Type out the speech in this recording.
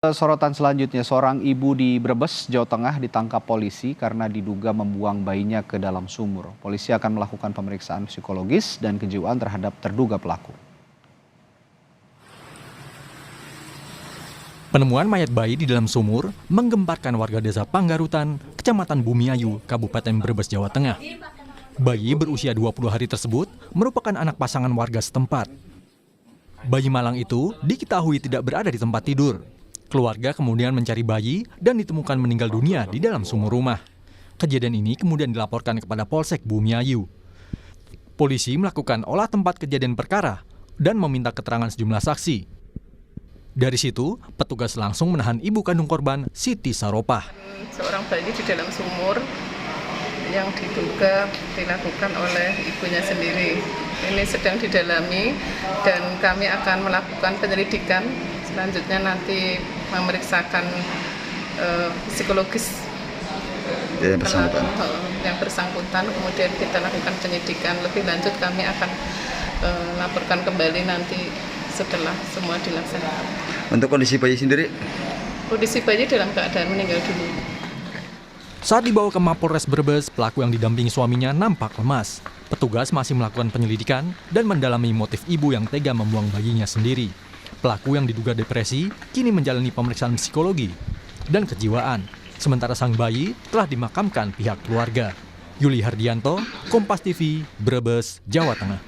Sorotan selanjutnya, seorang ibu di Brebes, Jawa Tengah ditangkap polisi karena diduga membuang bayinya ke dalam sumur. Polisi akan melakukan pemeriksaan psikologis dan kejiwaan terhadap terduga pelaku. Penemuan mayat bayi di dalam sumur menggemparkan warga desa Panggarutan, Kecamatan Bumiayu, Kabupaten Brebes, Jawa Tengah. Bayi berusia 20 hari tersebut merupakan anak pasangan warga setempat. Bayi malang itu diketahui tidak berada di tempat tidur. Keluarga kemudian mencari bayi dan ditemukan meninggal dunia di dalam sumur rumah. Kejadian ini kemudian dilaporkan kepada Polsek Bumiayu. Polisi melakukan olah tempat kejadian perkara dan meminta keterangan sejumlah saksi. Dari situ, petugas langsung menahan ibu kandung korban, Siti Saropah. Seorang bayi di dalam sumur yang diduga dilakukan oleh ibunya sendiri. Ini sedang didalami dan kami akan melakukan penyelidikan. Selanjutnya nanti memeriksakan psikologis yang bersangkutan, kemudian kita lakukan penyidikan. Lebih lanjut kami akan laporkan kembali nanti setelah semua dilaksanakan. Untuk kondisi bayi sendiri? Kondisi bayi dalam keadaan meninggal dunia. Saat dibawa ke Mapolres Brebes, pelaku yang didampingi suaminya nampak lemas. Petugas masih melakukan penyelidikan dan mendalami motif ibu yang tega membuang bayinya sendiri. Pelaku yang diduga depresi kini menjalani pemeriksaan psikologi dan kejiwaan. Sementara sang bayi telah dimakamkan pihak keluarga. Yuli Hardianto, Kompas TV, Brebes, Jawa Tengah.